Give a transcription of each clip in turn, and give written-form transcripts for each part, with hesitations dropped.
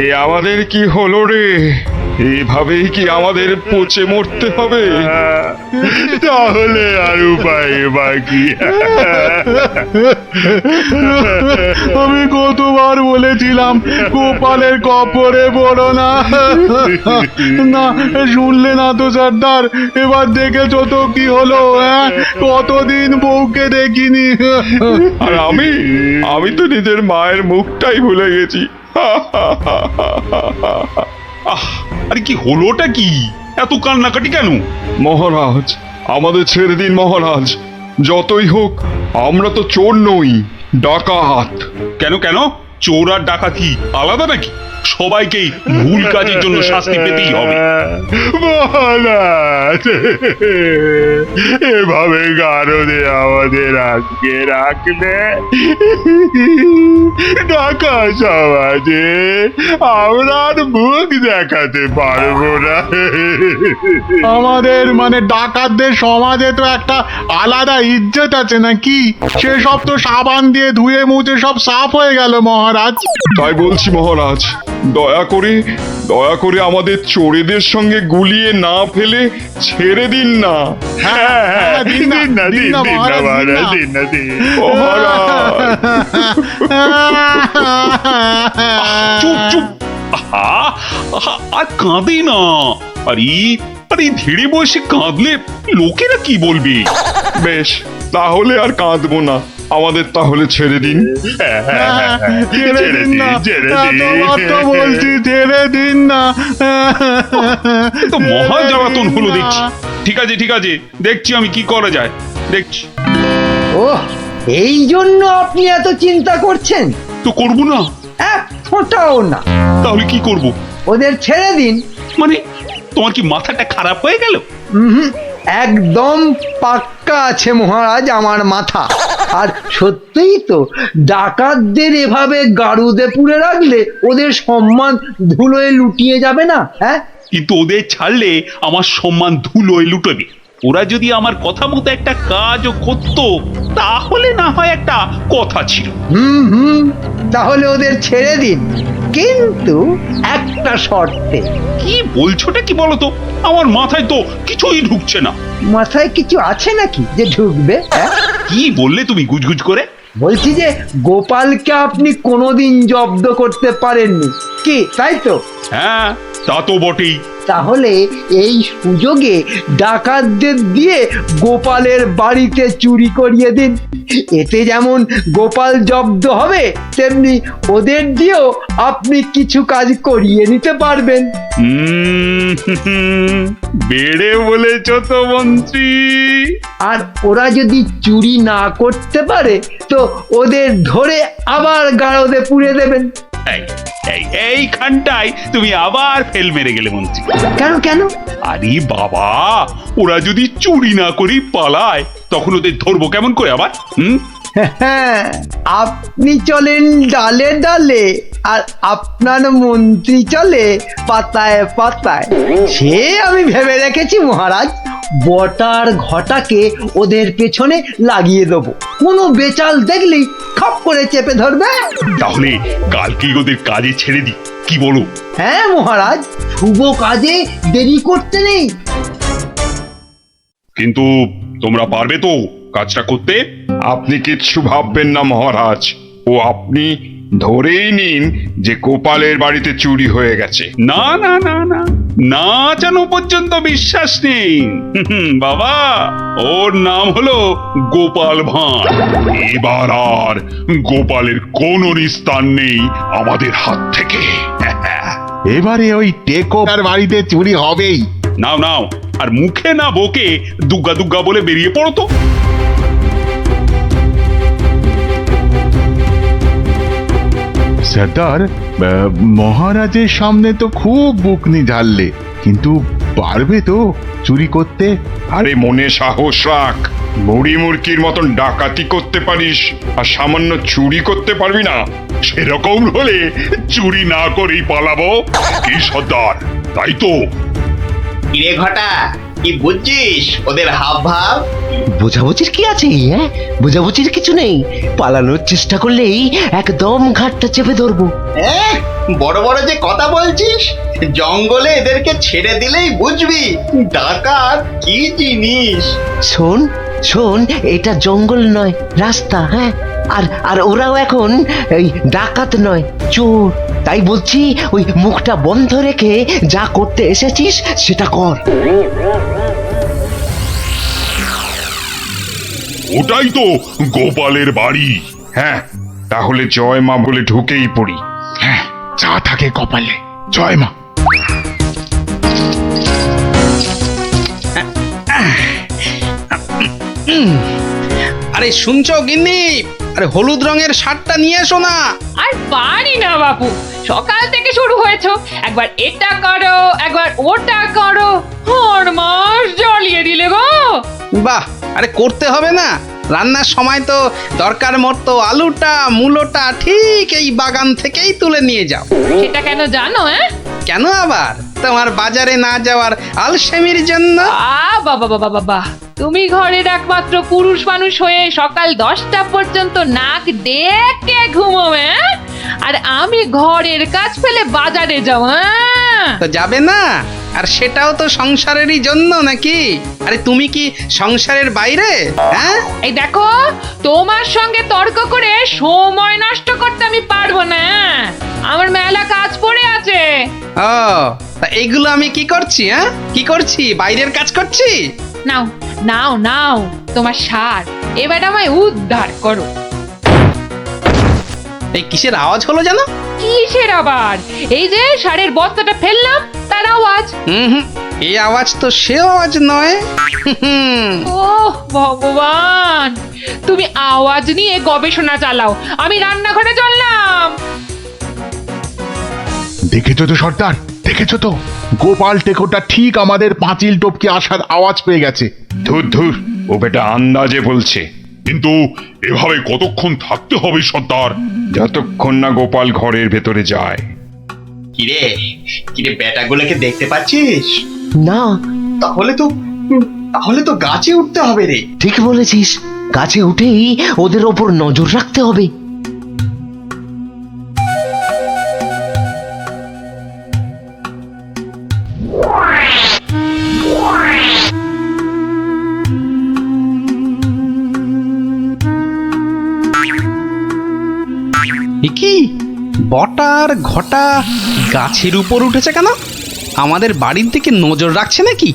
এ আমাদের কি হলো রে? এইভাবেই কি আমাদের পচে মরতে হবে? তাহলে আর উপায় বাকি। আমি কতবার বলেছিলাম গোপালের কপরে পড়ো না। না শুনলে না তো সর্দার, এবার দেখেছো তো কি হলো? কতদিন বউকে দেখিনি। আর আমি তো নিজের মায়ের মুখটাই ভুলে গেছি। আহ, আরে কি হলোটা কি? এত কান্নাকাটি কেন? মহারাজ, আমাদের ছেড়ে দিন মহারাজ। যতই হোক আমরা তো চোর নই, ডাকাত। কেন কেন? চোর আর ডাকাতি আলাদা নাকি? সবাইকেই ভুল কাজের জন্য শাস্তি পেতেই হবে। মহারাজ, এভাবে গারদে আমাদের আটকে রাখলে ঢাকা সমাজে আমরা আর মুখ দেখাতে পারবো না। আমাদের মানে ডাকাতদের সমাজে তো একটা আলাদা ইজ্জত আছে নাকি? সেসব তো সাবান দিয়ে ধুয়ে মুছে সব সাফ হয়ে গেল মহারাজ। তাই বলছি মহারাজ, দয়া করে আমাদের চোরেদের সঙ্গে গুলিয়ে না ফেলে ছেড়ে দিন না। হ্যাঁ, দিন না, দিন না মহারাজ, দিন না। মহারাজ, চুপ চুপ। আহা, আহা, আর কাঁদে না। আরে আরে ধীরে বয়সে কাঁদলে লোকেরা কি বলবে? বেশ, তাহলে আর কাঁদবো না। আমাদের তাহলে ছেড়ে দিন। ছেড়ে দিন না, এতবার তো বলছি ছেড়ে দিন না। এ তো মহা জ্বালাতন হলো দেখছি। ঠিক আছে, দেখছি আমি কি করা যায়, দেখছি। ওহ, এই জন্য আপনি এত চিন্তা করছেন? তো করবো না? এক ফোঁটাও না। তাহলে কি করব? ওদের ছেড়ে দিন। মানে তোমার কি মাথাটা খারাপ হয়ে গেল? একদম পাক্কা আছে মহারাজ আমার মাথা। আর সত্যিই তো, ডাকাতদের এভাবে গারুদে পুরে রাখলে ওদের সম্মান ধুলোয় লুটিয়ে যাবে না? হ্যাঁ, কিন্তু ওদের ছাড়লে আমার সম্মান ধুলোয় লুটোবে। ওরা যদি আমার কথা মতো একটা কাজও করতো তাহলে না হয় একটা কথা ছিল। তাহলে ওদের ছেড়ে দিন, কিন্তু একটা শর্তে। কি বলছোটা কি বলতো? আমার মাথায় তো কিছুই ঢুকছে না। মাথায় কিছু আছে নাকি যে ঢুকবে? হ্যাঁ, কি বললে তুমি গুজগুজ করে? বলছি যে গোপালকে আপনি কোনোদিন জব্দ করতে পারেননি, কি তাই তো? হ্যাঁ, তা তো বটেই। তাহলে এই সুযোগে ডাকাতদের দিয়ে গোপালের বাড়িতে চুরি করিয়ে দিন। এতে যেমন গোপাল জব্দ হবে, তেমনি ওদের দিয়েও আপনি কিছু কাজ করিয়ে নিতে পারবেন। বেড়ে বলেছ তো মন্ত্রী। আর ওরা যদি চুরি না করতে পারে তো ওদের ধরে আবার গারদে পুড়ে দেবেন। এইখানটায় তুমি আবার ফেল মেরে গেলে মন্ত্রী। কেন কেন? আরে বাবা, ওরা যদি চুরি না করি পালায় তখন ওদের ধরবো কেমন করে আবার? আপনি চলেন ডালে ডালে, আর আপনার মন্ত্রী চলে পাতায় পাতায়। সে আমি ভেবে রেখেছি মহারাজ, বটার ঘটাকে ওদের পেছনে লাগিয়ে দেবো। কোনো বেচাল দেখলেই খপ করে চেপে ধরবে। তাহলে কালকেই ওদের কাজে ছেড়ে দিই, কি বলো? হ্যাঁ মহারাজ, শুভ কাজে দেরি করতে নেই। কিন্তু তোমরা পারবে তো কাজটা করতে? আপনি কিচ্ছু ভাববেন না মহারাজ, ও আপনি ধরেই নিন যে গোপালের বাড়িতে চুরি হয়ে গেছে। না না না না, না জানো পর্যন্ত বিশ্বাস নেই। বাবা, ওর নাম হলো গোপাল ভাঁড়। এবার আর গোপালের কোনো নিস্তার নেই আমাদের হাত থেকে। এবারে ওই টেকোর বাড়িতে চুরি হবেই। নাও নাও, আর মুখে না বকে দুগ্গা দুগ্গা বলে বেরিয়ে পড়ো তো। সর্দার, মহারাজের সামনে তো খুব বুকনি ঝাড়লে, কিন্তু পারবে তো চুরি করতে? আরে মনে সাহস রাখ, বুড়ি মুরকির মতন ডাকাতি করতে পারিস আর সামান্য চুরি করতে পারবি না? সেরকম হলে চুরি না করেই পালাবো। কি সর্দার, তাই তো? কিরে ঘটা, কি বুঝছিস ওদের হাব ভাব? বোঝাবুঝির কি আছে? হ্যাঁ, বোঝাবুঝির কিছু নেই। পালানোর চেষ্টা করলেই একদম ঘাটটা চেপে ধরবো। হ্যাঁ, বড় বড় যে কথা বলছিস, জঙ্গলে এদেরকে ছেড়ে দিলেই বুঝবি ডাকাত কি জিনিস। শোন শোন, এটা জঙ্গল নয়, রাস্তা। হ্যাঁ, আর আর ওরাও এখন এই ডাকাত নয়, চোর। তাই বলছি, ওই মুখটা বন্ধ রেখে যা করতে এসেছিস সেটা কর। ওটাই তো গোপালের বাড়ি। হ্যাঁ, তাহলে জয় মা বলে ঢুকেই পড়ি। হ্যাঁ, যা থাকে কপালে। জয় মা। আরে শুনছো গিন্নি? আরে হলুদ রঙের শার্টটা নিয়ে এসো না। আর পারি না বাবু, সকাল থেকে শুরু হয়েছে, একবার এটা করো একবার ওটা করো, আর মাস জ্বালিয়ে দিলে গো। বাহ, আরে করতে হবে না? রান্নার সময় তো দরকার মতো আলুটা মূলোটা ঠিক এই বাগান থেকেই তুলে নিয়ে যাও। সেটা কেন জানো? কেন আবার? তোমার বাজারে না যাওয়ার আলসেমির জন্য। বাবা বাবা বাবা, তুমি ঘরের একমাত্র পুরুষ মানুষ হয়ে সকাল 10টা পর্যন্ত নাক ডেকে ঘুমোবে, আর আমি ঘরের কাজ ফেলে বাজারে যাও। তো যাবে না? আর সেটাও তো সংসারেরই জন্য নাকি? আরে তুমি কি সংসারের বাইরে? হ্যাঁ, এই দেখো, তোমার সঙ্গে তর্ক করে সময় নষ্ট করতে আমি পারবো না। আমার মেলা কাজ পড়ে আছে। ও, তা এইগুলো আমি কি করছি? হ্যাঁ, কি করছি? বাইরের কাজ করছি? নাও নাও নাও তোমার সার, এবার আমায় উদ্ধার করো। এই কিসের আওয়াজ হলো জানো? কিসের আবার? এই যে সারের বস্তাটা ফেললাম তার আওয়াজ। হুম, এই আওয়াজ তো সে আওয়াজ নয়। ওহ ভগবান, তুমি আওয়াজ নিয়ে গবেষণা চালাও, আমি রান্নাঘরে চললাম। দেখেছো তো সর্দার, দেখেছো তো? গোপাল টেকোটা ঠিক আমাদের পাঁচিল টপকে আসার আওয়াজ পেয়ে গেছে। ধুর ধুর, ও বেটা আন্দাজে বলছে। কিন্তু এভাবে কতক্ষণ থাকতে হবে সর্দার? যতক্ষণ না গোপাল ঘরের ভেতরে যায়। কিরে কিরে, বেটাগুলোকে দেখতে পাচ্ছিস? না, তাহলে তো গাছে উঠতে হবে রে। ঠিক বলেছিস, গাছে উঠেই ওদের ওপর নজর রাখতে হবে। কি বটার ঘটা গাছের উপর উঠেছে কেন? আমাদের বাড়ির দিকে নজর রাখছে নাকি?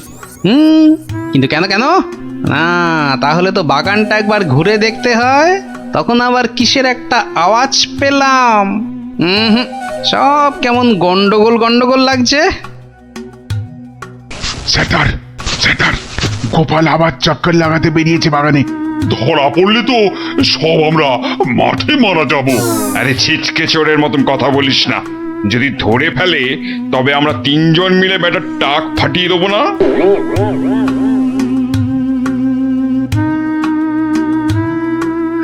কিন্তু কেন কেন? না, তাহলে তো বাগানটা একবার ঘুরে দেখতে হয়। তখন আবার কিসের একটা আওয়াজ পেলাম। সব কেমন গন্ডগোল গন্ডগোল লাগছে। স্যার, স্যার, গোপাল আবার চক্কর লাগাতে বেরিয়েছে বাগানে। ধরা পড়লে তো সব আমরা মাঠে মারা যাব। আরে ছিচকে চোরের মতন কথা বলিস না। যদি ধরে ফেলে তবে আমরা 3জন মিলে বেটার টাক ফাটিয়ে দেবো না?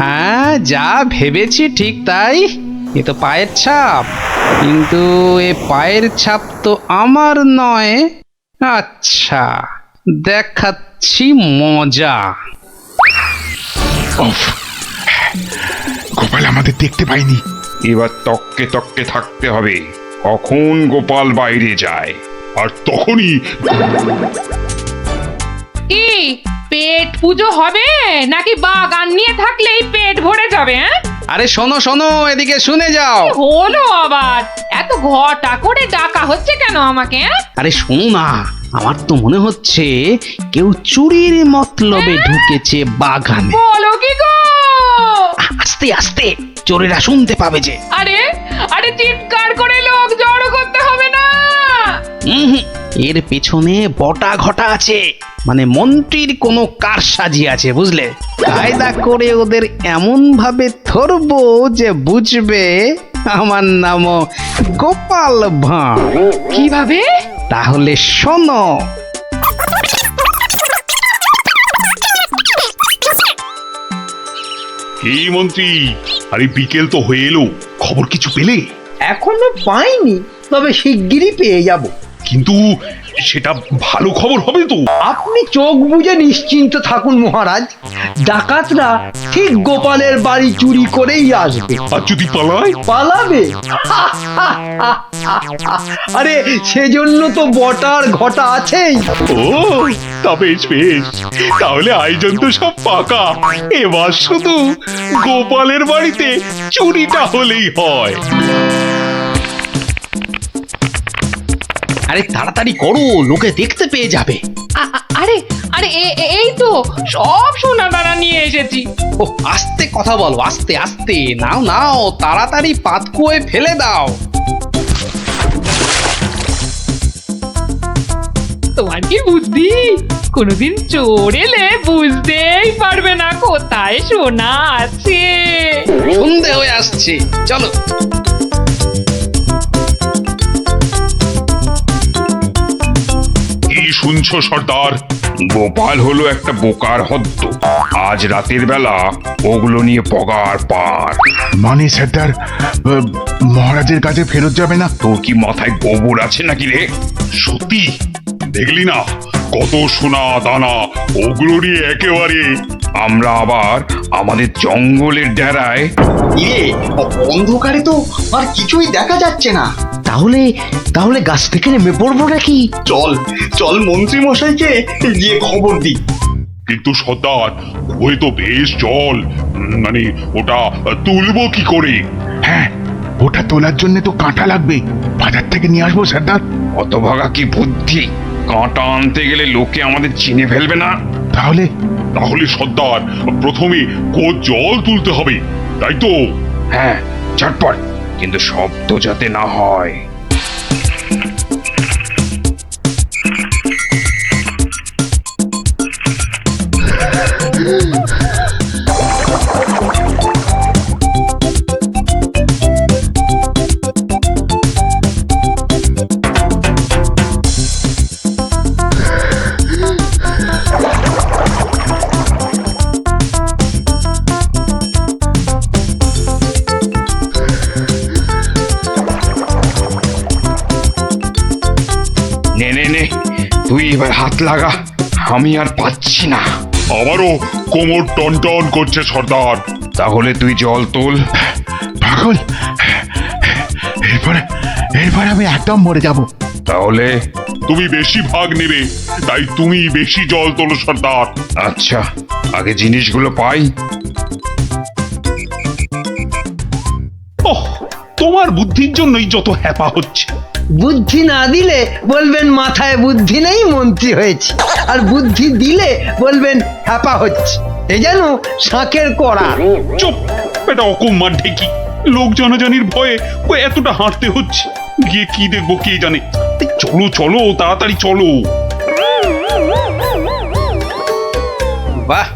হ্যাঁ, যা ভেবেছি ঠিক তাই। এ তো পায়ের ছাপ, কিন্তু এ পায়ের ছাপ তো আমার নয়। আচ্ছা, দেখাচ্ছি মজা। গোপাল আমাদের দেখতে পাইনি। এবার তককে তককে থাকতে হবে কখন গোপাল বাইরে যায়। আর তখনই কি পেট পুজো হবে নাকি বাগান নিয়ে থাকলেই পেট ভরে যাবে? আরে শোনো শোনো, এদিকে শুনে যাও। হলো আবার, এত ঘটা করে ডাকা হচ্ছে কেন আমাকে? আরে শোনো না, আমার তো মনে হচ্ছে কেউ চুরির মতলবে ঢুকেছে বাগানে। বলো কি গো? আস্তে আস্তে, চোরেরা শুনতে পাবে যে। আরে আরে, চিৎকার করে লোক জড়ো করতে হবে না। এর পেছনে বটা ঘটা আছে, মানে মন্ত্রীর কোনো কারসাজি আছে, বুঝলে? কায়দা করে ওদের এমন ভাবে ধরবো যে বুঝবে আমার নামও গোপাল ভাঁড়। কিভাবে? তাহলে শোনো। এই মন্ত্রী, আরে বিকেল তো হয়ে এলো, খবর কিছু পেলে? এখনো পাইনি, তবে শিগগিরই পেয়ে যাব। কিন্তু সেটা ভালো খবর হবে তো? আপনি চোখ বুজে নিশ্চিন্ত থাকুন মহারাজ, ডাকাতরা ঠিক গোপালের বাড়ি চুরি করেই আসবে। আর যদি পালায়? পালাবে? আরে সেজন্য তো বটার ঘটা আছেই। ও তা বেশ বেশ, তাহলে আয়োজন তো সব পাকা। এবার শুধু গোপালের বাড়িতে চুরিটা হলেই হয়। আরে তাড়াতাড়ি করো, লোকে দেখতে পেয়ে যাবে। আরে আরে এই তো সব সোনা দানা নিয়ে এসেছি। ও আস্তে কথা বলো, আস্তে আস্তে। নাও নাও, তাড়াতাড়ি পাতকুয়োয় ফেলে দাও। তোমার কি বুদ্ধি, কোনোদিন চোর এলে বুঝতেই পারবে না কোথায় সোনা আছে। সন্ধে হয়ে আসছে, চলো। কি শুনছো সর্দার? গোপাল হলো একটা বোকার হদ্দ। আজ রাতের বেলা ওগুলো নিয়ে পগার পার। মানে সর্দার, মহারাজের কাছে ফেরত যাবে না? তোর কি মাথায় গোবর আছে নাকি রে? সত্যি দেখলি না কত সোনা দানা, ওগুলো নিয়ে একেবারে। আমরা আবার আমাদের জঙ্গলের ডেরায়। ইয়ে, অন্ধকারে তো আর কিছুই দেখা যাচ্ছে না। তাহলে তাহলে গাছ থেকে নেমে পড়বো নাকি? চল চল মন্ত্রী মশাইকে গিয়ে খবর দিই। কিন্তু সর্দার, ওই তো বেশ জল, মানে ওটা তুলবো কি করে? হ্যাঁ, ওটা তোলার জন্য তো কাঁটা লাগবে। বাজার থেকে নিয়ে আসবো সর্দার। অতভাগা কি বুদ্ধি! কাঁটা আনতে গেলে লোকে আমাদের চিনে ফেলবে না? তাহলে তাহলে সর্দার, প্রথমে জল তুলতে হবে, তাই তো? হ্যাঁ, ঝটপট, কিন্তু শব্দ যাতে না হয়। নে নে নে, তুই এবার হাত লাগা, আমি আর পাচ্ছি না। আমারও কোমর টন টন করছে সর্দার। তাহলে তুই জল তোল। পাগল, এরপরে এরপরে আমি একদম মরে যাব। তাহলে তুমি বেশি ভাগ নেবে, তাই তুমি বেশি জল তোলো সর্দার। আচ্ছা, আগে জিনিসগুলো পাই। ওহ, তোমার বুদ্ধির জন্যই যত হ্যাপা হচ্ছে। বুদ্ধি না দিলে বলবেন মাথায় বুদ্ধি নেই, মন্ত্রী হয়েছে। আর বুদ্ধি দিলে বলবেন হ্যাপা হচ্ছে। এ যেন শাঁখের কড়া। চুপ, এটা অকম্মার ঢেকি। লোক জনজানির ভয়ে ও এতটা হাঁটতে হচ্ছে। গিয়ে কি দেখবো কে জানে। এই চলো চলো, তাড়াতাড়ি চলো। বাহ,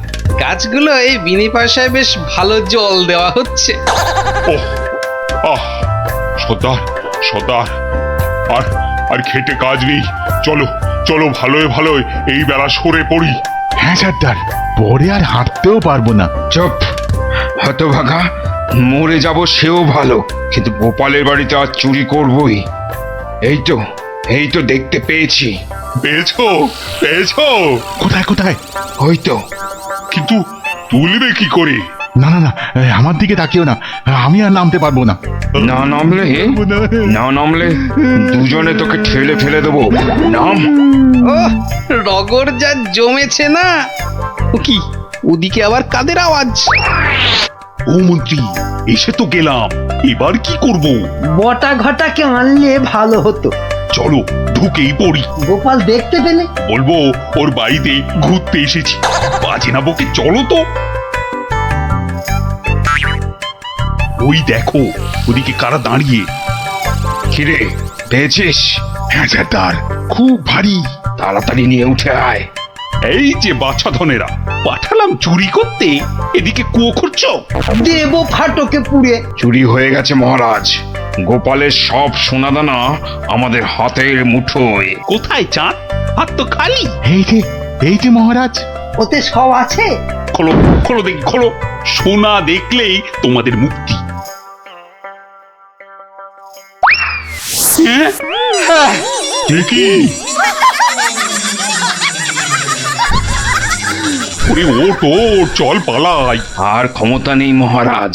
গাছগুলো এই বিনি পয়সায় বেশ ভালো জল দেওয়া হচ্ছে। ওহ, আহ, সর্দার সর্দার, আর আর খেটে কাজ নেই। চলো চলো, ভালোই ভালোই এই বেলা সরে পড়ি। হ্যাঁ সর্দার, পরে আর হাঁটতেও পারবো না। চুপ, হতভাগা, মরে যাব সেও ভালো, কিন্তু গোপালের বাড়িতে আজ চুরি করবই। এই তো দেখতে পেয়েছি। পেয়েছো পেয়েছো? কোথায় কোথায়? ওই তো। কিন্তু তুলবে কি করে? না না না, আমার দিকে তাকিও না, আমি আর নামতে পারবো না। না নামলে দুজনে তোকে ঠেলে ফেলে দেবো। নাম। ও রগর যা জমেছে না। ও কি, ওদিকে আবার কাদের আওয়াজ? ও মন্ত্রী, এসে তো গেলাম, এবার কি করব? বটা ঘটাকে আনলে ভালো হতো। চলো ঢুকেই পড়ি। গোপাল দেখতে পেলে বলবো ওর বাড়িতে ঘুরতে এসেছি। বাজে না বকে, চলো তো। ওই দেখো, ওদিকে কারা দাঁড়িয়ে। কিরে, পেয়েছিস? হ্যাঁ সর্দার, খুব ভারী। তাড়াতাড়ি নিয়ে উঠে আয়। এই যে বাছাধনেরা, পাঠালাম চুরি করতে, এদিকে কুয়ো খুঁড়ছো। দেব ফাটকে পুড়ে। চুরি হয়ে গেছে মহারাজ। গোপালের সব সোনাদানা আমাদের হাতের মুঠোয়। কোথায় চাঁদ? হাত তো খালি। এই যে মহারাজ। ওতে সব আছে। খোলো খোলো দেখি, খোলো। সোনা দেখলেই তোমাদের মুক্তি। হ্যাঁ? এ কি? ওরে ওঠ ওঠ, চল পালাই। আর ক্ষমতা নেই মহারাজ,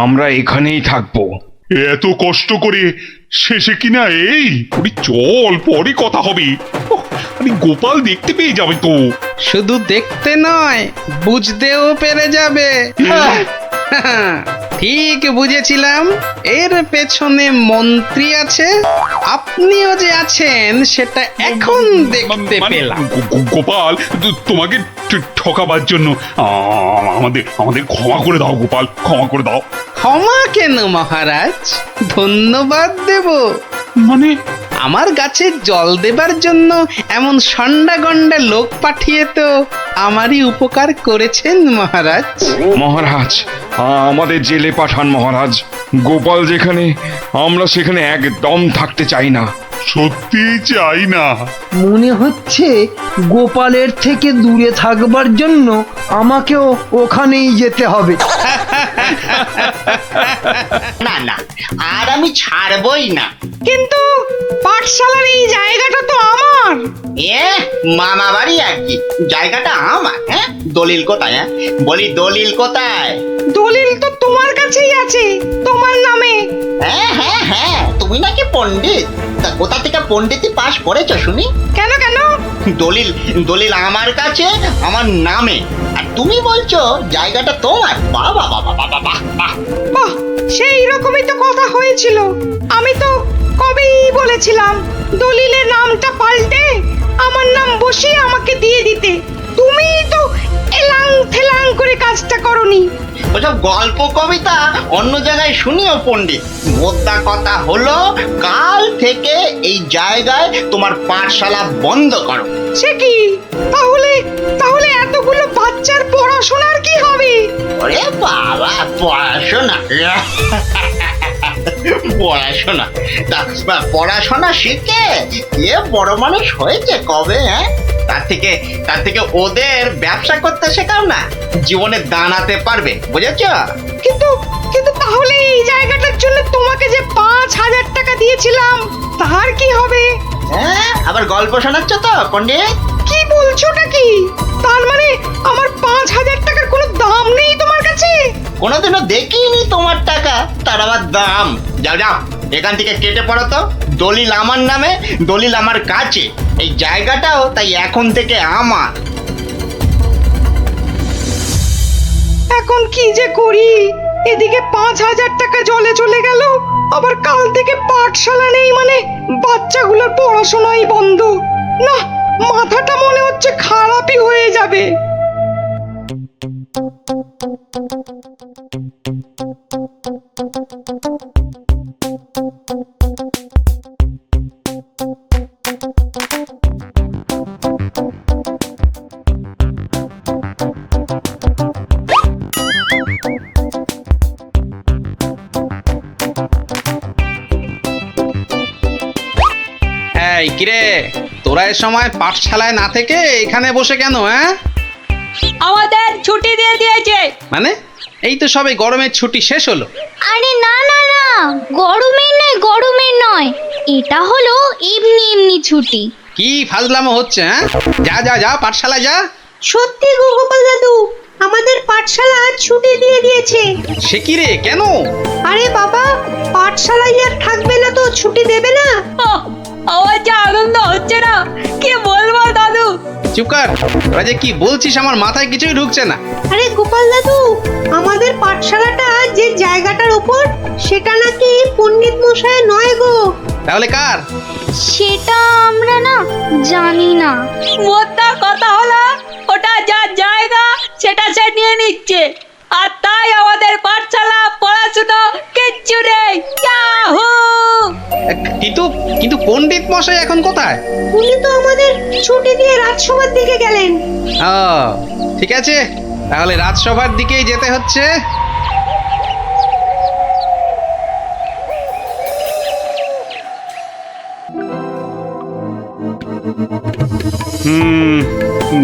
আমরা এখানেই থাকবো। এত কষ্ট করে শেষে কিনা এই? ওরে চল, পরে কথা হবে। ওহ, আরে গোপাল দেখতে পেয়ে যাবে তো। শুধু দেখতে নয়, বুঝতেও পেরে যাবে। ঠিক বুঝেছিলাম, এর পেছনে মন্ত্রী আছে। আপনিও যে আছেন সেটা এখন দেখতে মানে পেলাম। গোপাল, তোমাকে ঠকাবার জন্য আমাদের আমাদের ক্ষমা করে দাও গোপাল, ক্ষমা করে দাও। ক্ষমা কেন মহারাজ, ধন্যবাদ দেব। মানে আমার গাছে জল দেবার জন্য এমন সন্ডা গন্ডা লোক পাঠিয়ে তো আমারই উপকার করেছেন মহারাজ। মহারাজ, আমাদের জেলে পাঠান মহারাজ। গোপাল যেখানে, আমরা সেখানে একদম থাকতে চাই না। সত্যি চাই না। মনে হচ্ছে গোপালের থেকে দূরে থাকবার জন্য আমাকেও ওখানেই যেতে হবে। না না, আর আমি ছাড়বই না। কিন্তু পাঠশালার এই জায়গাটা তো আমার। এ মামা বাড়ি আর কি, জায়গাটা আমার। হ্যাঁ, দলিল কোথায়? হ্যাঁ বলি, দলিল কোথায়? দলিল তো তোমার কাছেই আছে, তোমার নামে। হ্যাঁ হ্যাঁ হ্যাঁ, তুমি নাকি পণ্ডিত? তা কোথা থেকে পণ্ডিতি পাশ করেছো শুনি? কেন কেন? দলিল দলিল আমার কাছে, আমার নামে, আর তুমি বলছো জায়গাটা তোমার। বাবা বাবা বাবা বাহ বাহ। বাহ, সেই রকমই তো কথা হয়েছিল। আমি তো কবেই বলেছিলাম দলিলের নামটা পাল্টে আমার নাম বসিয়ে আমাকে দিয়ে দিতে। তুমি তো এলাং ফেলাং করে কাজটা করনি। ওসব গল্প কবিতা অন্য জায়গায় শুনিও পণ্ডিত। মোদ্দা কথা হলো, কাল থেকে এই জায়গায় তোমার পাঠশালা বন্ধ করো। সে কি? তাহলে তাহলে এতগুলো বাচ্চার পড়াশোনার কি হবে? ওরে বাবা, পড়াশোনা পড়াশোনা তা পড়াশোনা শিখে এ বড় মানুষ হয়েছে কবে? হ্যাঁ, তার থেকে ওদের ব্যবসা করতে শেখাও না, জীবনে দাঁড়াতে পারবে, বুঝেছ? কিন্তু কিন্তু তাহলে এই জায়গাটার জন্য তোমাকে যে 5,000 টাকা দিয়েছিলাম তার কি হবে? হ্যাঁ, আবার গল্প শোনাচ্ছ তো পণ্ডিত? কি বলছোটা কি? তার মানে আমার 5,000 টাকার কোনো দাম নেই তোমার কাছে? কোনোদিনও দেখিনি তোমার টাকা, তার আবার দাম। যাও যাও, এখান থেকে কেটে পড়ো তো। দলিল আমার নামে, দলিল আমার কাছে, এই জায়গাটাও তাই এখন থেকে আমার। এখন কি যে করি? এদিকে 5,000 টাকা জলে চলে গেল, আবার কাল থেকে পাঠশালা নেই, মানে বাচ্চাগুলোর পড়াশোনাই বন্ধ। না, মাথাটা মনে হচ্ছে খারাপই হয়ে যাবে। এই কিরে, তোরা এ সময় পাঠশালায় না থেকে এখানে বসে কেন? হ্যাঁ, আমাদের ছুটি দিয়ে দিয়েছে। মানে এই তো সবে গরমের ছুটি শেষ হলো। আরে না না না, গরমের নয়, এটা হলো এমনি এমনি ছুটি। কি ফাজলামো হচ্ছে? হ্যাঁ, যা যা যা, পাঠশালায় যা। সত্যি গো গোপাল দাদু, আমাদের পাঠশালা আজ ছুটি দিয়ে দিয়েছে। সে কি রে, কেন? আরে বাবা, পাঠশালায় আর থাকবে না তো ছুটি দেবে না? আমার যা আনন্দ হচ্ছে না, কি বলবো দাদু। চুপ কর, তোরা যে কি বলছিস আমার মাথায় কিছুই ঢুকছে না। আরে গোপাল দাদু, আমাদের পাঠশালাটা যে জায়গাটার উপর, সেটা নাকি পণ্ডিত মশাই নয় গো। তাহলে কার? সেটা আমরা না জানি না। মোদ্দা কথা হলো, ওটা যার জায়গা সেটা সে নিয়ে নিচ্ছে, আর তাই আমাদের পাঠশালা পড়াশুনো কিচ্ছু নেই। ইয়াহু! কিন্তু কিন্তু পণ্ডিত মশাই এখন কোথায়? উনি তো আমাদের ছুটি দিয়ে রাজসভার দিকে গেলেন। ও ঠিক আছে, তাহলে রাজসভার দিকেই যেতে হচ্ছে।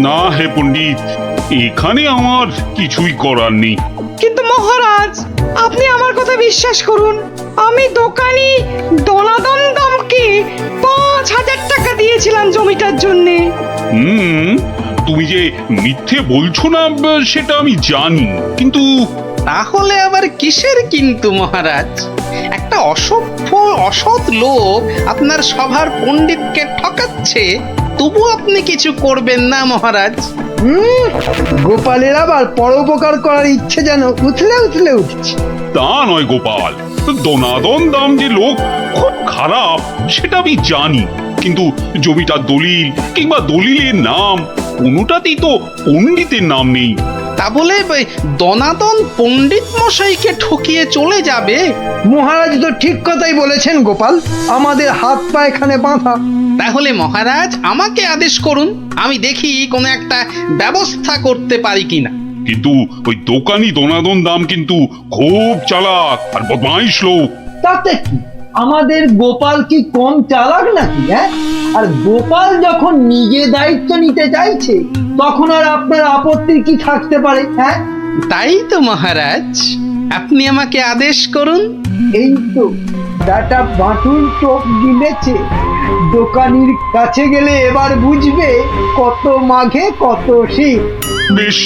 না হে পণ্ডিত, এখানে আমার কিছুই করার নেই। কিন্তু মহারাজ, আপনি আমার কথা বিশ্বাস করুন, আমি দোকানি দনাদন দামকে 5,000 টাকা যে মিথ্যে বলছো না সেটা আমি জানি, কিন্তু তাহলে আবার কিসের কিন্তু মহারাজ? একটা অসভ্য অসৎ লোক আপনার সভার পণ্ডিতকে ঠকাচ্ছে, তবু আপনি কিছু করবেন না মহারাজ? গোপালের আবার পরোপকার করার ইচ্ছে যেন উথলে উথলে উঠছে। তা নয় গোপাল, দনাদন দাম যে লোক খুব খারাপ সেটা আমি জানি, কিন্তু জমিটার দলিল কিংবা দলিলের নাম কোনোটাতেই তো পণ্ডিতের নাম নেই। তা বলে দনাদন পণ্ডিত মশাইকে ঠকিয়ে চলে যাবে? মহারাজ তো ঠিক কথাই বলেছেন গোপাল, আমাদের হাত পা এখানে বাঁধা। তাহলে মহারাজ আমাকে আদেশ করুন, আমি দেখি কোনো একটা ব্যবস্থা করতে পারি কিনা। কিন্তু ওই দোকানি দনাদন দাম কিন্তু খুব চালাক আর বদমাইশ লোক। তাতে কি, আমাদের গোপাল কি কম চালাক নাকি? হ্যাঁ, আর গোপাল যখন নিজে দায়িত্ব নিতে চাইছে তখন আর আপনার আপত্তির কি থাকতে পারে? হ্যাঁ, তাই তো মহারাজ, আপনি আমাকে আদেশ করুন। এই তো দাটা বাটুল চোখ গিলেছে, দোকানির কাছে গেলে এবার বুঝবে কত মাঘে কত শীত। বেশ,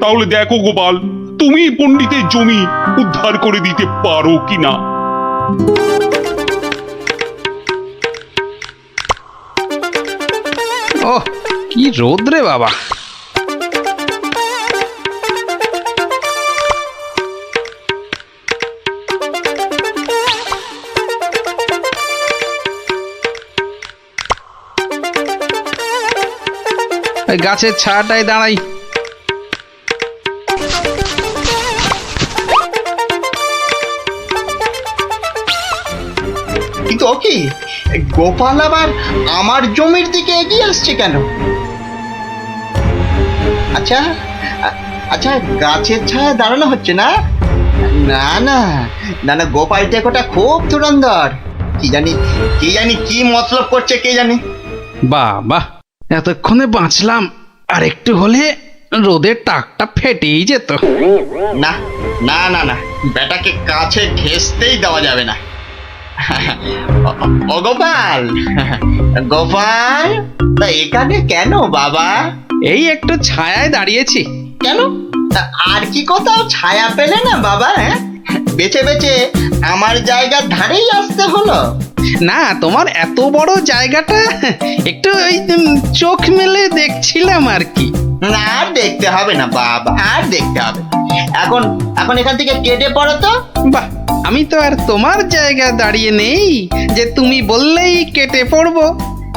তাহলে দেখো গোপাল, তুমি পণ্ডিতের জমি উদ্ধার করে দিতে পারো কিনা। ওহ, কি রোদ রে বাবা! ওই গাছের ছায়াটায় দাঁড়াই। কিন্তু ও কি, গোপাল আবার আমার জমির দিকে এগিয়ে আসছে কেন? আচ্ছা আচ্ছা, গাছের ছায়া দাঁড়ানো হচ্ছে না? না না না না, গোপাল টেকোটা খুব ধুরন্ধর, কি জানি কি মতলব করছে কে জানে। বাহ বাহ, এতক্ষণে বাঁচলাম, আর একটু হলে রোদের টাকটা ফেটেই যেত। না না না না, বেটাকে কাছে ঘেঁষতেই দেওয়া যাবে না। ও গোপাল, গোপাল, তা এখানে কেন বাবা? এই একটু ছায়ায় দাঁড়িয়েছি। কেন, তা আর কি কোথাও ছায়া পেলে না বাবা? হ্যাঁ, বেছে বেছে আমার জায়গার ধারেই আসতে হলো। না, তোমার এত বড় জায়গাটা একটু ওই চোখ মেলে দেখছিলাম আর কি। না, আর দেখতে হবে না বাবা, আর দেখতে হবে না। এখন এখন এখান থেকে কেটে পড়ো তো। বাহ, আমি তো আর তোমার জায়গায় দাঁড়িয়ে নেই যে তুমি বললেই কেটে পড়বো।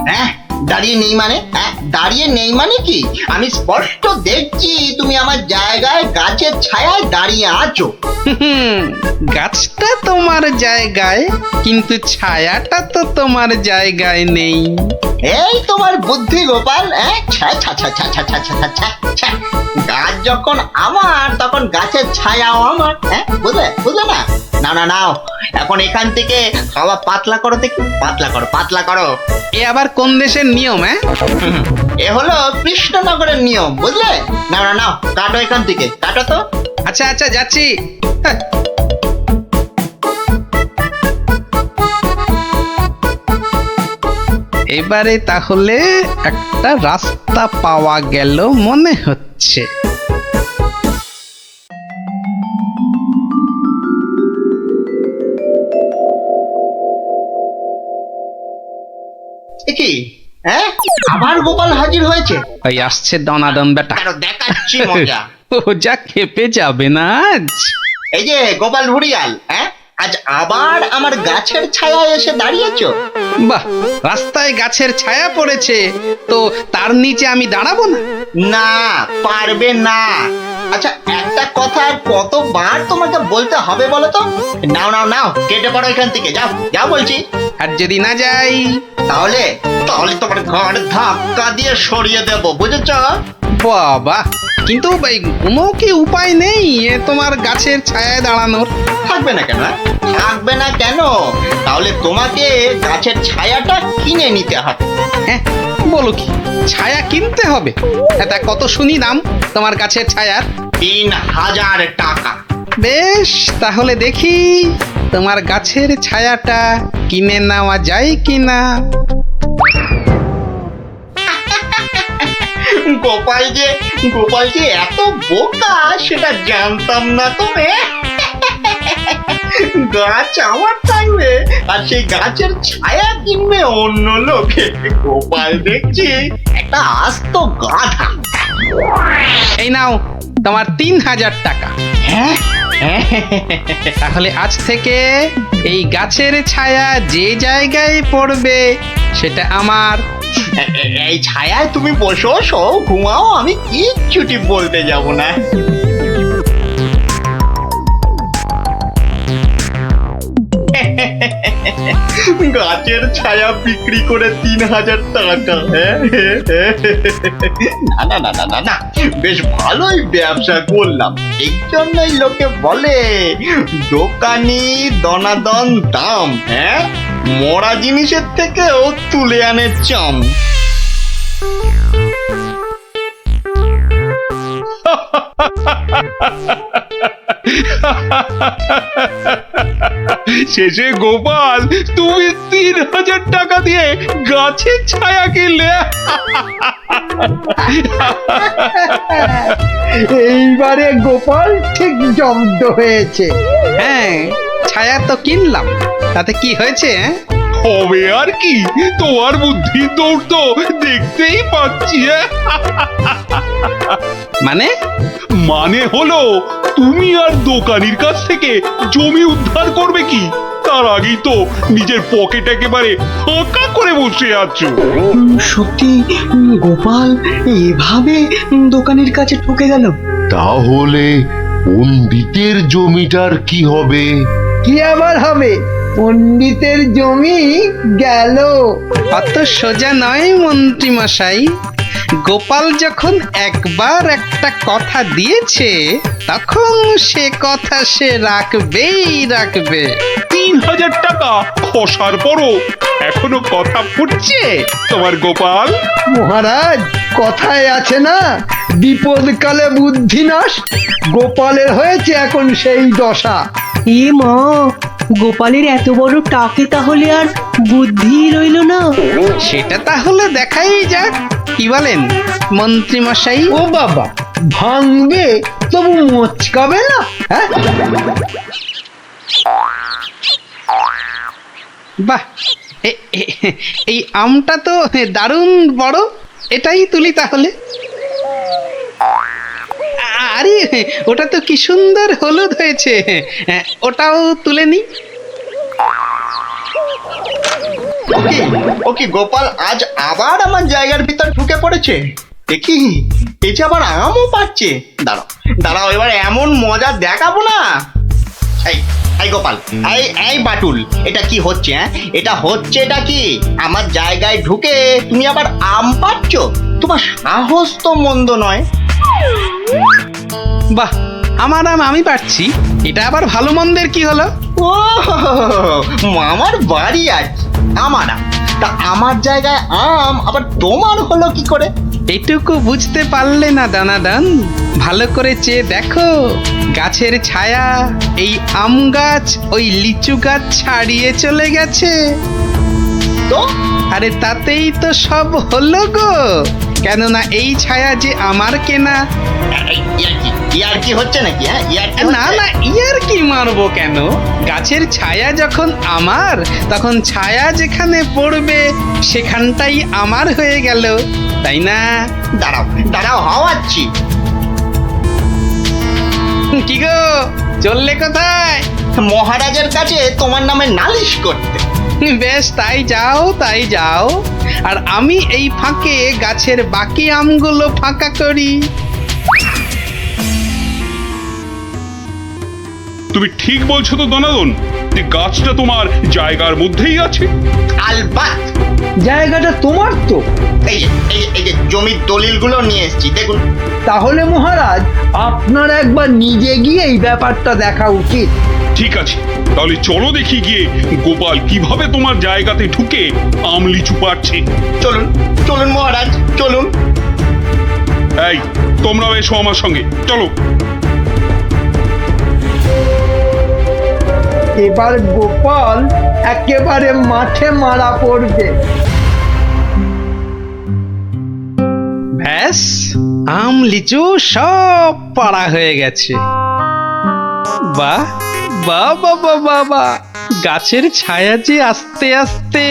হ্যাঁ, দাঁড়িয়ে নেই মানে? হ্যাঁ, দাঁড়িয়ে নেই মানে কি? আমি স্পষ্ট দেখছি তুমি আমার জায়গায় গাছের ছায়ায় দাঁড়িয়ে আছো। গাছটা তোমার জায়গায়, কিন্তু ছায়াটা তো তোমার জায়গায় নেই। এই তোমার বুদ্ধি গোপাল। গাছ যখন আমার, তখন গাছের ছায়াও আমার। হ্যাঁ, বুঝলে বুঝলে না? না না, নাও এখন এখান থেকে হাওয়া পাতলা করো দেখি, পাতলা করো। এ আবার কোন দেশের নিয়ম? হ্যাঁ, এ হলো কৃষ্ণনগরের নিয়ম, বুঝলে? না না, নাও কাটো এখান থেকে, কাটো তো। আচ্ছা আচ্ছা, যাচ্ছি। এবারে তাহলে একটা রাস্তা পাওয়া গেল মনে হচ্ছে। কি, হ্যাঁ, আবার গোপাল হাজির হয়েছে? ওই আসছে দনাদন বেটা। কেন, দেখাচ্ছি মজা। ও যা খেপে যাবে না আজ। এই যে গোপাল ভুড়িয়াল, হ্যাঁ, আজ আবার আমার গাছের ছায়ায় এসে দাঁড়িয়েছো। বাহ, রাস্তায় গাছের ছায়া পড়েছে তো তার নিচে আমি দাঁড়াবো না? না, পারবে না। আচ্ছা, একটা কথা আর কতবার তোমাকে বলতে হবে বলো তো? নাও নাও নাও, কেটে পড়ো এখান থেকে, যাও যাও বলছি। আর যদি না যাই? তাহলে তাহলে তোমার ঘর ধাক্কা দিয়ে সরিয়ে দেবো, বুঝেছো? বাবা, কিন্তু ভাই কোনো কি উপায় নেই এ তোমার গাছের ছায়ায় দাঁড়ানোর? থাকবে না কেন? থাকবে না কেন? তাহলে তোমাকে গাছের ছায়াটা কিনে নিতে হবে। হ্যাঁ, বলো কি, ছায়া কিনতে হবে? এটা কত শুনি দাম তোমার গাছের ছায়ার? 3000 টাকা। বেশ, তাহলে দেখি তোমার গাছের ছায়াটা কিনে নেওয়া যায় কিনা। গোপাল যে এত বোকা সেটা জানতাম না তো গাছ আমার থাকবে আর সেই গাছের ছায়া কিনবে অন্য লোকে। গোপাল দেখছি একটা আস্ত গাধা। এই নাও তোমার 3000 টাকা। হ্যাঁ তাহলে আজ থেকে এই গাছের ছায়া যে জায়গায় পড়বে সেটা আমার। এই ছায়ায় তুমি বসো, ঘুমাও, আমি কিচ্ছুটি বলতে যাব না। গাছের ছায়া বিক্রি করে 3000 টাকা। না না না না না, বেশ ভালোই ব্যবসা করলাম। এই জন্যই লোকে বলে দোকানি দনাদন দাম। হ্যাঁ, মরা জিনিসের থেকেও তুলে আনে চাম। শেষে গোপাল তুমি 3000 টাকা দিয়ে গাছের ছায়া কিনলে। এইবারে গোপাল ঠিক জব্দ হয়েছে। হ্যাঁ, ছায়া তো কিনলাম, তাতে কি হয়েছে? হবে আর কি, তোমার বুদ্ধি দৌড় তো দেখতেই পাচ্ছি। মানে হলো তুমি আর দোকানির কাছ থেকে জমি উদ্ধার করবে কি, তার আগেই তো নিজের পকেট একেবারে ফাঁকা করে বসে আছো। সত্যি গোপাল এভাবে দোকানের কাছে ঠকে গেল? তাহলে পণ্ডিতের জমিটার কি হবে? কি আবার হবে? পণ্ডিতের জমি গেল। অত সোজা নয় মন্ত্রী মশাই। গোপাল যখন একবার একটা কথা দিয়েছে তখন সে কথা সে রাখবে। 3000 টাকা খসার পরও এখনো কথা ফুটছে তোমার গোপাল। মহারাজ, কথায় আছে না, বিপদকালে বুদ্ধি নাশ। গোপালের হয়েছে এখন সেই দশা। এ মা, গোপালের এত বড় টাকে তাহলে আর বুদ্ধি রইল না। সেটা তাহলে দেখাই যাক, কি বলেন মন্ত্রী মশাই? ও বাবা, ভাঙবে তবু মচকাবে না? হ্যাঁ, বাহ, এই আমটা তো দারুণ বড়, এটাই তুলি তাহলে। আরে ওটা তো কি সুন্দর হলুদ হয়েছে, ওটাও তুলে নি। ওকে গোপাল আজ আবার আমার জায়গার ভিতর ঢুকে পড়েছে। দেখি এই যে আবার আমও পাচ্ছে। দাঁড়াও এবার এমন মজা দেখাবো না। এই গোপাল, এই বাটুল, এটা কি হচ্ছে? এটা কি আমার জায়গায় ঢুকে তুমি আবার আম পাচ্ছ? তোমার সাহস তো মন্দ নয়। বাহ, আমার আম আমি পাচ্ছি, এটা আবার ভালো মন্দের কি হলো? ও, আমার বাড়ি আছে, আমার আম, তা আমার জায়গায় আম আবার তোমার হলো কি করে? এটুকু বুঝতে পারলে না দানাদান? ভালো করে চেয়ে দেখো, গাছের ছায়া এই আম গাছ ওই লিচু গাছ ছাড়িয়ে চলে গেছে। তো আরে তাতেই তো সব হলো গো, কেননা এই ছায়া যে আমার কেনা। ইয়ার কি হচ্ছে নাকি? না না, ইয়ার কি মারবো কেন? গাছের ছায়া যখন আমার, তখন ছায়া যেখানে পড়বে সেখানটাই আমার হয়ে গেল, তাই না? দাঁড়াও হওয়াচ্ছি। কি গো, চললে কোথায়? মহারাজের কাছে তোমার নামে নালিশ করতে। বেশ, তাই যাও। আর আমি এই ফাঁকে গাছের বাকি আমগুলো ফাঁকা করি। তুমি ঠিক বলছো তো দনাদন, যে গাছটা তোমার জায়গার মধ্যেই আছে? আলবাত জায়গাটা তোমার তো। এই যে জমির দলিলগুলো নিয়ে এসেছি, দেখুন। তাহলে মহারাজ, আপনার একবার নিজে গিয়ে এই ব্যাপারটা দেখা উচিত। ঠিক আছে, তাহলে চলো দেখি গিয়ে গোপাল কিভাবে তোমার জায়গাতে ঢুকে আম লিচু পাচ্ছে। চলুন মহারাজ, চলুন। এই, তোমরাও এসো আমার সঙ্গে, চলো। এবার গোপাল একেবারে মাঠে মারা পড়বে। ব্যাস, আম লিচু সব পাড়া হয়ে গেছে। বাহ বাহ বাবা বাবা, গাছের ছায়া যে আস্তে আস্তে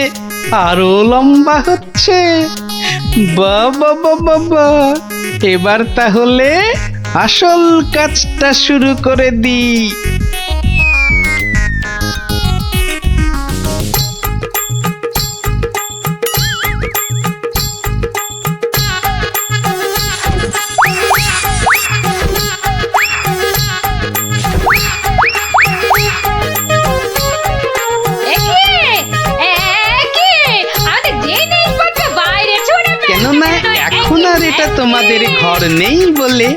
আরো লম্বা হচ্ছে। বাবা বাবা বাবা, এবার তাহলে আসল কাজটা শুরু করে দিই। কেননা এখন আর এটা তোমাদের ঘর নেই বলে।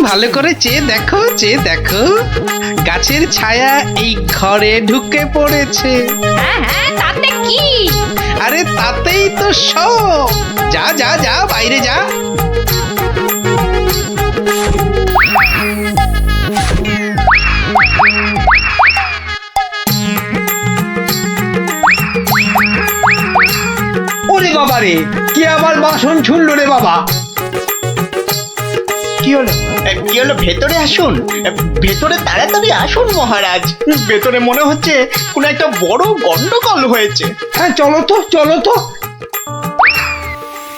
ভালো করে চেয়ে দেখো, চেয়ে দেখো, গাছের ছায়া এই ঘরে ঢুকে পড়েছে। তাতে কি? আরে তাতেই তো সব। যা যা যা, বাইরে যা। ওরে বাবা রে, কি আবার বাসন ছুড়লো রে বাবা! কি হলো? কি হলো? ভেতরে আসুন, ভেতরে তাড়াতাড়ি আসুন মহারাজ। ভেতরে মনে হচ্ছে কোনো একটা বড় গন্ডগোল হয়েছে। হ্যাঁ চলো তো, চলো তো।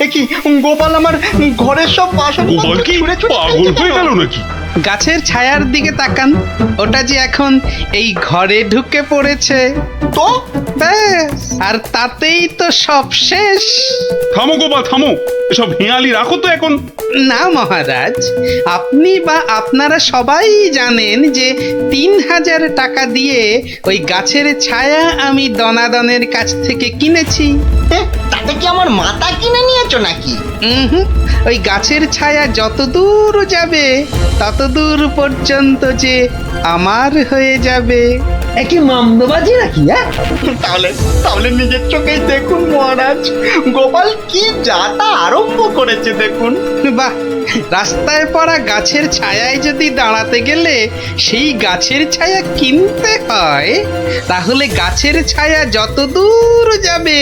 এ কি, গোপাল আমার ঘরের সব বাসন গোপাল কি পাগল হয়ে গেল নাকি? গাছের ছায়ার দিকে তাকান, ওটা যে এখন এই ঘরে ঢুকে পড়েছে। তো ব্যাস, আর তাতেই তো সব শেষ। থামো গোপাল, থামো, এসব হেঁয়ালি রাখো তো এখন। না মহারাজ, আপনি বা আপনারা সবাই জানেন যে ৩,০০০ টাকা দিয়ে ওই গাছের ছায়া আমি দনাদনের কাছ থেকে কিনেছি। তাতে কি আমার মাথা কিনে নিয়েছো নাকি? ওই গাছের ছায়া যত দূর যাবে তত দূর পর্যন্ত যে আমার হয়ে যাবে। একই মামদবাজি নাকি? তাহলে তাহলে নিজের চোখেই দেখুন মহারাজ, গোপাল কি যাতা আরম্ভ করেছে দেখুন। বাহ, রাস্তায় পড়া গাছের ছায়ায় যদি দাঁড়াতে গেলে সেই গাছের ছায়া কিনতে হয়, তাহলে গাছের ছায়া যত দূর যাবে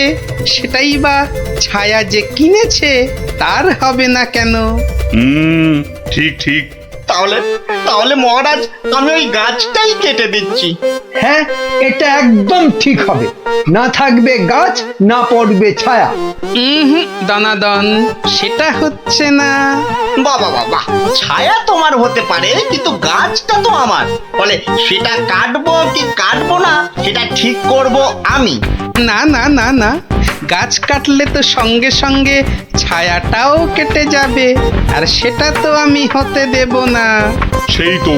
সেটাই বা ছায়া যে কিনেছে তার হবে না কেন? ঠিক ঠিক। তাহলে তাহলে মহারাজ, আমি ওই গাছটাই কেটে দিচ্ছি। হ্যাঁ, এটা একদম ঠিক হবে। না থাকবে গাছ, না পড়বে ছায়া। দনাদন, সেটা হচ্ছে না। বাবা বাবা, ছায়া তোমার হতে পারে কিন্তু গাছটা তো আমার। বলে সেটা কাটবো কি কাটবো না সেটা ঠিক করব আমি। না না না না, গাছ কাটলে তো সঙ্গে সঙ্গে ছায়াটাও কেটে যাবে, আর সেটা তো আমি হতে দেব না। সেই তো,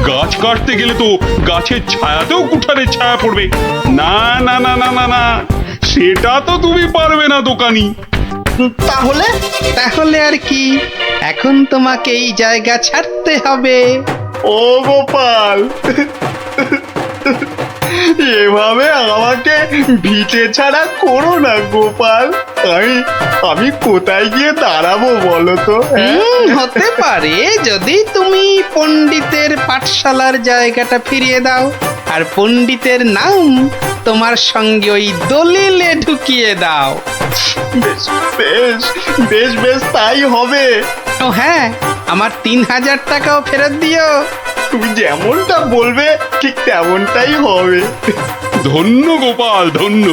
গাছ কাটতে গেলে তো গাছের ছায়াতেও কুঠারের ছায়া পড়বে। না না না না না না, সেটা তো তুমি পারবে না দোকানি। তাহলে তাহলে আর কি, এখন তোমাকে এই জায়গা ছাড়তে হবে। ও গোপাল, এভাবে আমাকে ভিটে ছাড়া করো না গোপাল। আমি কোথায় গিয়ে দাঁড়াবো বলো তো? হতে পারে যদি তুমি পণ্ডিতের পাঠশালার জায়গাটা ফিরিয়ে দাও, আর পণ্ডিতের নাম তোমার সঙ্গে ওই দলিলে ঢুকিয়ে দাও। বেশ বেশ বেশ বেশ, তাই হবে। ও হ্যাঁ, আমার ৩,০০০ টাকাও ফেরত দিও। তুমি যেমনটা বলবে ঠিক তেমনটাই হবে। ধন্য গোপাল, ধন্য।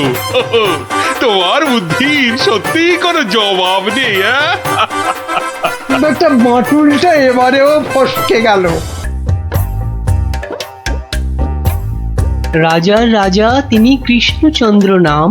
তোমার বুদ্ধির সত্যি কোনো জবাব নেই। একটা বাঁটুলটা এবারেও ফসকে গেল। রাজার রাজা তিনি কৃষ্ণচন্দ্র নাম,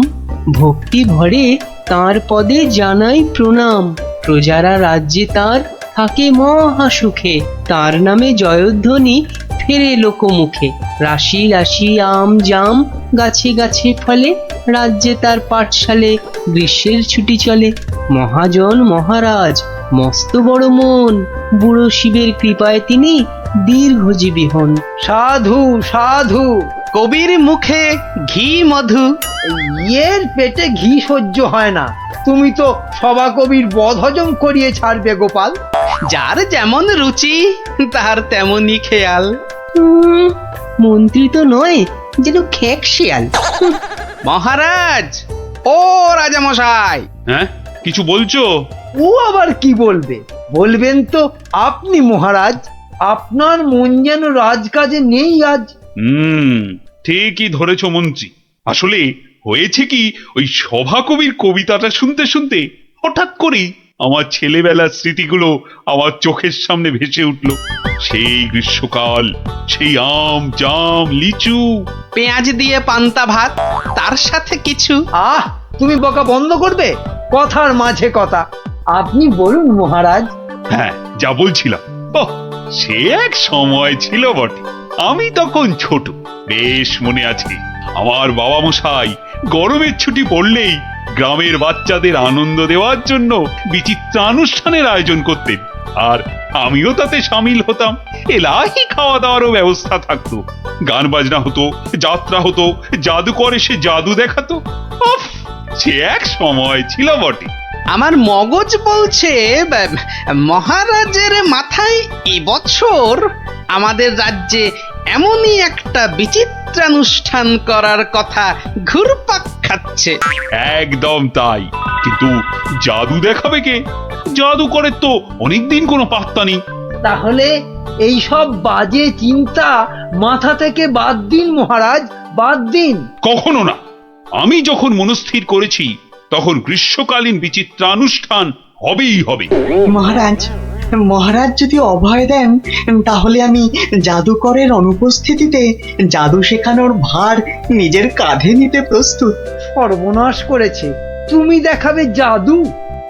ভক্তি ভরে তাঁর পদে জানাই প্রণাম। প্রজারা রাজ্যে তার থাকে মহা সুখে, তার নামে জয়ধ্বনি ফেরে লোকমুখে। রাশি রাশি আম জাম গাছে গাছে ফলে, রাজ্যে তার পাঠশালে গ্রীষ্মের ছুটি চলে। মহাজন মহারাজ মস্ত বড় মন, বুড়ো শিবের কৃপায় তিনি দীর্ঘজীবী হন। সাধু সাধু, কবির মুখে ঘি মধু। এর পেটে ঘি সহ্য হয় না। তুমি তো সভা কবির বদ হজম করিয়ে ছাড়বে গোপাল। যার যেমন রুচি তার তেমনই খেয়াল। মন্ত্রী তো নয়, যেন খেক শিয়াল। মহারাজ, ও রাজা মশাই, হ্যাঁ, কিছু বলছো? ও আবার কি বলবে? বলবেন তো আপনি মহারাজ। আপনার মন যেন রাজকাজে নেই আজ। ঠিকই ধরেছ মন্ত্রী। আসলে হয়েছে কি, ওই সভাকবির কবিতাটা শুনতে শুনতে হঠাৎ করেই আমার ছেলেবেলার স্মৃতিগুলো আমার চোখের সামনে ভেসে উঠল। সেই গ্রীষ্মকাল, সেই আম জাম লিচু, পেঁয়াজ দিয়ে পান্তা ভাত, তার সাথে কিছু। আহ, তুমি বকা বন্ধ করবে? কথার মাঝে কথা। আপনি বলুন মহারাজ। হ্যাঁ, যা বলছিলাম, সে এক সময় ছিল বটে। আমি তখন ছোট, বেশ মনে আছে। আমার বাবা মশাই গরমের ছুটি পড়লেই গ্রামের বাচ্চাদের আনন্দ দেওয়ার জন্য বিচিত্রানুষ্ঠানের আয়োজন করতেন, আর আমিও তাতে সামিল হতাম। এলাহি খাওয়া দাওয়ারও ব্যবস্থা থাকতো, গান বাজনা হতো, যাত্রা হতো, জাদুকর এসে জাদু দেখাতো। উফ, সে এক সময় ছিল বটে। আমার মগজ বলছে মহারাজের মাথায় এবছর আমাদের রাজ্যে এমনই একটা বিচিত্রানুষ্ঠান করার কথা ঘুরপাক খাচ্ছে। একদম তাই, কিন্তু জাদু দেখাবে কে? জাদুকরের তো অনেকদিন কোনো পাত্তা নেই। তাহলে এই সব বাজে চিন্তা মাথা থেকে বাদ দিন মহারাজ, বাদ দিন। কখনো না। আমি যখন মনস্থির করেছি তখন গ্রীষ্মকালীন বিচিত্রানুষ্ঠান হবেই হবে। মহারাজ, মহারাজ যদি অভয় দেন তাহলে আমি জাদুকরের অনুপস্থিতিতে জাদু শেখানোর ভার নিজের কাঁধে নিতে প্রস্তুত। সর্বনাশ করেছে, তুমি দেখাবে জাদু?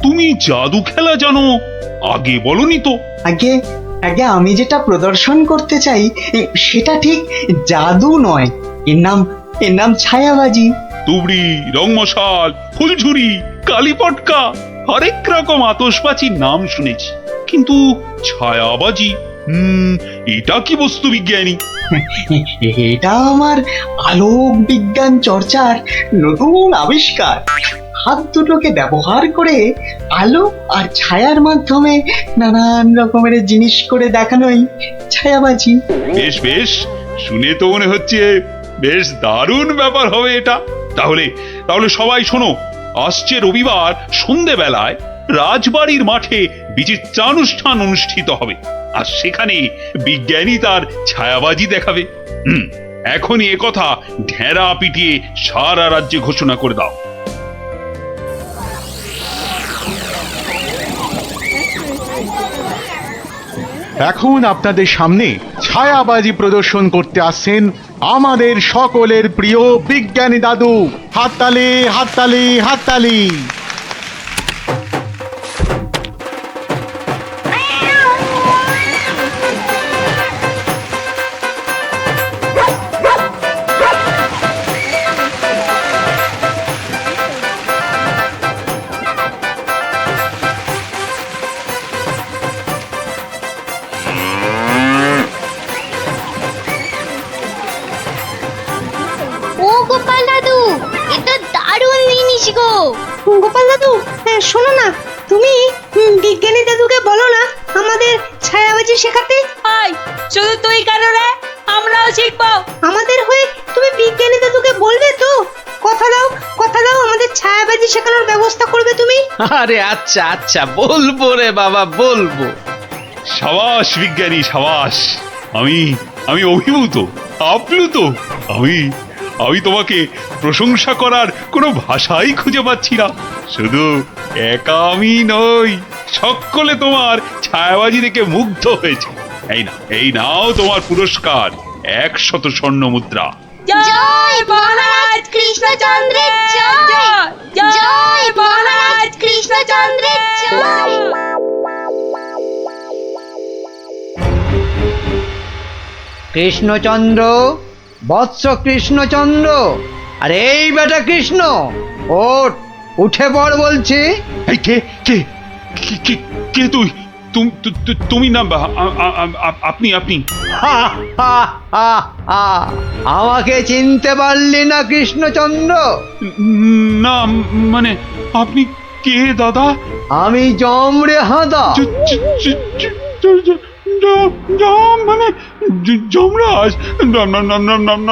তুমি জাদু খেলা জানো? আগে বলনি তো। আগে আগে আমি যেটা প্রদর্শন করতে চাই সেটা ঠিক জাদু নয়, এর নাম ছায়াবাজি। তুবড়ি, রংমশাল, ফুলঝুরি, কালীপটকা, হরেক রকম আতশবাজির নাম শুনেছি, কিন্তু ছায়াবাজি, এটা কি বস্তু বিজ্ঞানী? এটা আমার আলোক বিজ্ঞান চর্চার নতুন আবিষ্কার। হাত দুটোকে ব্যবহার করে আলো আর ছায়ার মাধ্যমে নানান রকমের জিনিস করে দেখানোই ছায়াবাজি। বেশ বেশ, শুনে তো মনে হচ্ছে বেশ দারুণ ব্যাপার হবে এটা। তাহলে তাহলে সবাই শোনো, আসছে রবিবার সন্ধেবেলায় রাজবাড়ির মাঠে বিচিত্রানুষ্ঠান অনুষ্ঠিত হবে, আর সেখানে বিজ্ঞানী তার ছায়াবাজি দেখাবে। এখনই একথা ঢেরা পিটিয়ে সারা রাজ্যে ঘোষণা করে দাও। এখন আপনাদের সামনে ছায়াবাজি প্রদর্শন করতে আসছেন আমাদের সকলের প্রিয় বিজ্ঞানী দাদু। হাততালি, হাততালি, হাততালি। গোপাল দাদু, শোনো না, তুমি বিজ্ঞানী দাদুকে বলো না আমাদের ছায়াবাজি শেখাতে। আয়, শুধু তুই কেন রে? আমরাও শিখবো। আমাদের হয়ে তুমি বিজ্ঞানী দাদুকে বলবে তো? কথা দাও, কথা দাও, আমাদের ছায়াবাজি শেখানোর ব্যবস্থা করবে তুমি। আরে আচ্ছা আচ্ছা, বলবো রে বাবা, বলবো। সাবাস বিজ্ঞানী, সাবাস। আমি অভিভূত, আপ্লুত। আমি তোমাকে প্রশংসা করার কোনো ভাষাই খুঁজে পাচ্ছি না। শুধু একা আমি নই, সকলে তোমার ছায়াবাজি দেখে মুগ্ধ হয়েছে। এই নাও তোমার পুরস্কার, 100 স্বর্ণ মুদ্রা। জয় মহারাজ কৃষ্ণচন্দ্রের জয়, জয় মহারাজ কৃষ্ণচন্দ্রের জয়। কৃষ্ণচন্দ্র, বৎস কৃষ্ণচন্দ্র, আরে এই বেটা কৃষ্ণ, ওঠ, উঠে পড় বলছি। এই কে কে কে কে তুই? তুমি না, আপনি? আমাকে চিনতে পারলি না কৃষ্ণচন্দ্র? না, মানে আপনি কে দাদা? আমি যম রে হাঁদা। মানে যমরাজ?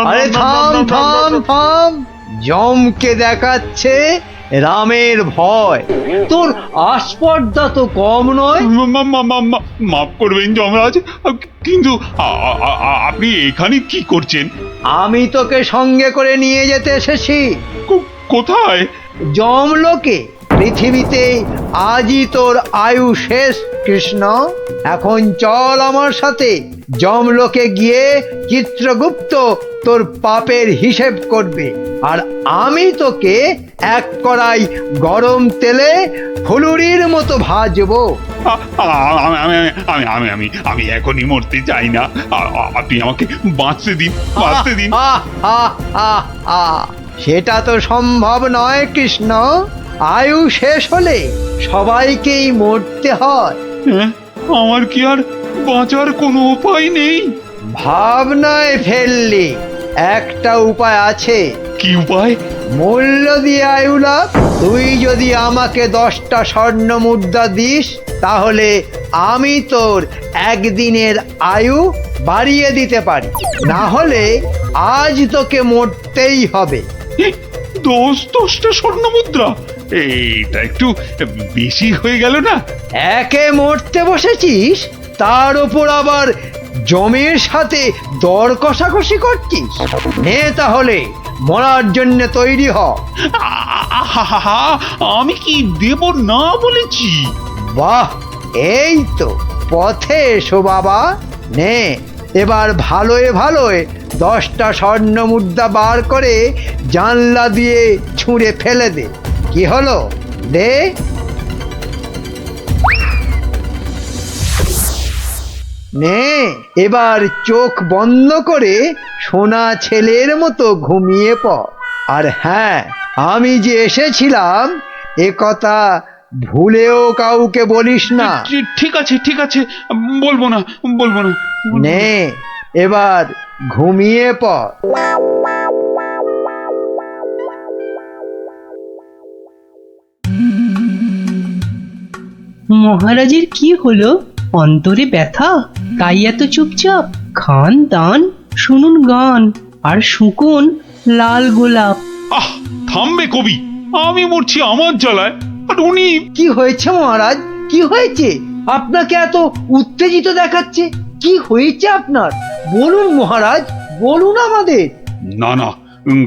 আরে থাম থাম থাম, যমকে দেখাচ্ছে রামের ভয়। তোর আস্পর্ধা তো কম নয়। মাফ করবেন যমরাজ, কিন্তু আপনি এখানে কি করছেন? আমি তোকে সঙ্গে করে নিয়ে যেতে এসেছি। কোথায়? যমলোকে। পৃথিবীতে আজই তোর আয়ু শেষ কৃষ্ণ। এখন চল আমার সাথে। যমলোকে গিয়ে চিত্রগুপ্ত তোর পাপের হিসেব করবে, আর আমি তোকে এক কড়াই গরম তেলে ফুলুরির মতো ভাজবো। আমি এখনই মরতে চাই না, আপনি আমাকে বাঁচতে দিন, বাঁচতে দিন। সেটা তো সম্ভব নয় কৃষ্ণ। আয়ু শেষ হলে সবাইকেই মরতে হয়। আমার কি আর বাঁচার কোনো উপায় নেই? ভাবনায় ফেললি। একটা উপায় আছে। কি উপায়? মূল্য দিয়ে আয়ু লাভ। তুই যদি আমাকে 10টা স্বর্ণ মুদ্রা দিস, তাহলে আমি তোর একদিনের আয়ু বাড়িয়ে দিতে পারি। না হলে আজ তোকে মরতেই হবে। 10টা স্বর্ণ মুদ্রা? এটা একটু বেশি হয়ে গেল না? একে মরতে বসেছিস, তার উপর আবার জমির সাথে দর কষাকষি করছিস। নে তাহলে, মরার জন্য তৈরি হ। আমি কি দেব না বলেছি? বাহ, এই তো পথে এসো বাবা। নে, এবার ভালোয় ভালোয় 10টা স্বর্ণ মুদ্রা বার করে জানলা দিয়ে ছুঁড়ে ফেলে দে। কি হলো? দে। নে, এবার চোখ বন্ধ করে সোনা ছেলের মতো ঘুমিয়ে পড়। আর হ্যাঁ, আমি যে এসেছিলাম এ কথা ভুলেও কাউকে বলিস না। ঠিক আছে, ঠিক আছে, বলবো না, বলবো না। নে, এবার ঘুমিয়ে পড়। মহারাজের কি হলো? অন্তরে ব্যথা, তাই এত চুপচাপ? খান দান, শুনুন গান, আর শুকুন লাল গোলাপ। থামবে কবি, আমি মরছি আমার জ্বালায়, আর উনি। কি হয়েছে মহারাজ? কি হয়েছে? আপনাকে এত উত্তেজিত দেখাচ্ছে। কি হয়েছে আপনার? বলুন মহারাজ, বলুন আমাদের। না না,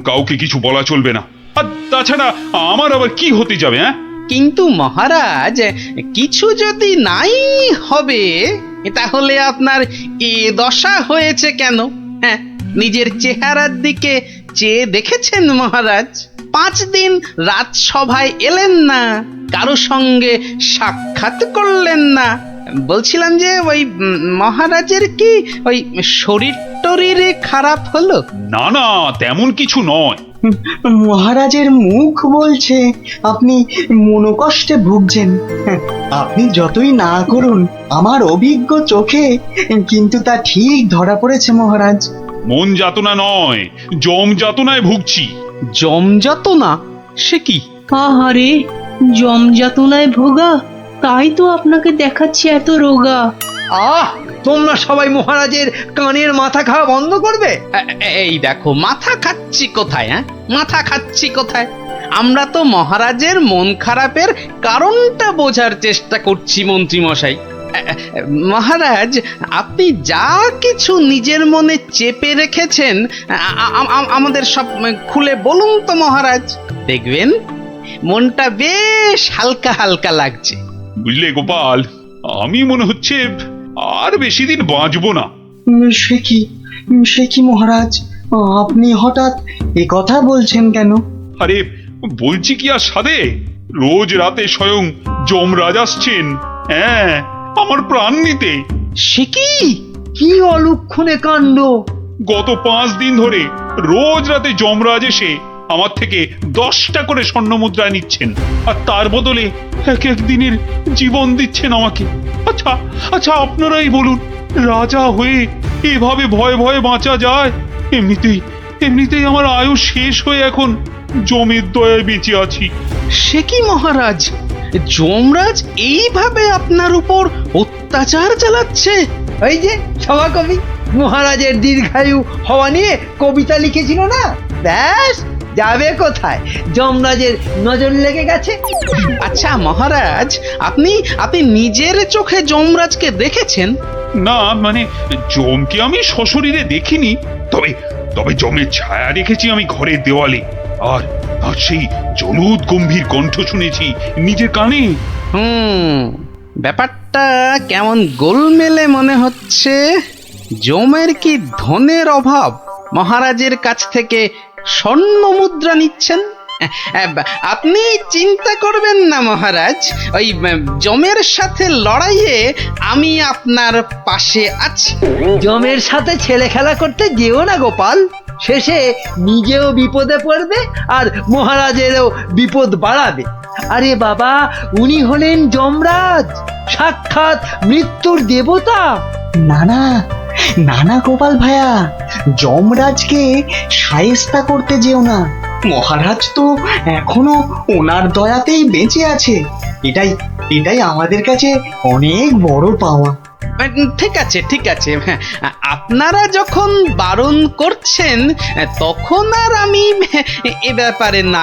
কাউকে কিছু বলা চলবে না। আর তাছাড়া আমার আবার কি হতে যাবে? কিন্তু মহারাজ, কিছু যদি নাই হবে, তাহলে আপনার এ দশা হয়েছে কেন? হ্যাঁ, নিজের চেহারার দিকে চেয়ে দেখেছেন মহারাজ? 5 দিন রাজসভায় এলেন না, কারো সঙ্গে সাক্ষাৎ করলেন না। বলছিলাম যে ওই মহারাজের কি ওই শরীর টরীরে খারাপ হলো? না না, তেমন কিছু নয়। মহারাজের মুখ বলছে আপনি মনোকষ্টে ভুগছেন। আপনি যতই না করুন, আমার অভিজ্ঞ চোখে কিন্তু তা ঠিক ধরা পড়েছে মহারাজ। মন যাতনা নয়, জম যাতনায় ভুগছি। জম যাতনা? সে কি? আহারে, জমযাতনায় ভোগা, তাই তো আপনাকে দেখাচ্ছে এত রোগা। তোমরা সবাই মহারাজের কানের মাথা খাওয়া বন্ধ করবে। এই দেখো, মাথা খাচ্ছি কোথায়? মাথা খাচ্ছি কোথায়? আমরা তো মহারাজের মন খারাপের কারণটা বোঝার চেষ্টা করছি মন্ত্রী মশাই। মহারাজ, আপনি যা কিছু নিজের মনে চেপে রেখেছেন আমাদের সব খুলে বলুন তো মহারাজ। দেখবেন মনটা বেশ হালকা হালকা লাগছে। বুঝলে গোপাল, আমি মনে হচ্ছে আর বেশি দিন বাঁচবো না। সে কি মহারাজ, আপনি হঠাৎ এ কথা বলছেন কেন? আরে বলছি কি আর সাধে, রোজ রাতে স্বয়ং যমরাজ আসছেন, হ্যাঁ, আমার প্রাণ নিতে। সে কি অলক্ষণে কাণ্ড! গত 5 দিন ধরে রোজ রাতে যমরাজ এসে আমার থেকে 10টা করে স্বর্ণ মুদ্রা নিচ্ছেন, আর তার বদলে এক এক দিনের জীবন দিচ্ছেন আমাকে। আচ্ছা আচ্ছা, আপনারাই বলুন, রাজা হয়ে এভাবে ভয়ে ভয়ে বাঁচা যায়? এমনিতেই আমার আয়ু শেষ হয়ে এখন জমের দয়ায় বেঁচে আছি। সে কি মহারাজ, যমরাজ এইভাবে আপনার উপর অত্যাচার চালাচ্ছে? ওই যে সভাকবি মহারাজের দীর্ঘায়ু হওয়া নিয়ে কবিতা লিখেছিল না, ব্যাস যাবে কোথায়? যমরাজের নজর লেগে গেছে। আচ্ছা মহারাজ, আপনি আপনি নিজের চোখে যমরাজকে দেখেছেন? না মানে জমকে আমি সশরীরে দেখিনি, তবে তবে জমের ছায়া রেখেছি আমি ঘরের দেওয়ালে, আর আর সেই জলুদ গম্ভীর কণ্ঠ শুনেছি নিজের কানে। ব্যাপারটা কেমন গোলমেলে মনে হচ্ছে। জমের কি ধনের অভাব? মহারাজের কাছ থেকে স্বর্ণ মুদ্রা নিচ্ছেন? আপনি চিন্তা করবেন না মহারাজ, ওই জমের সাথে লড়াইয়ে আমি আপনার পাশে আছি। জমের সাথে ছেলে খেলা করতে যেও না গোপাল, শেষে নিজেও বিপদে পড়বে আর মহারাজেরও বিপদ বাড়াবে। আরে বাবা, উনি হলেন যমরাজ, সাক্ষাৎ মৃত্যুর দেবতা। না না, না না গোপাল ভাইয়া, যমরাজকে শায়েস্তা করতে যেও না। মহারাজ তো এখনো ওনার দয়াতেই বেঁচে আছে। এটাই এটাই আমাদের কাছে অনেক বড় পাওয়া। ঠিক আছে ঠিক আছে, আপনারা যখন বারণ করছেন তখন আর আমি এ ব্যাপারে না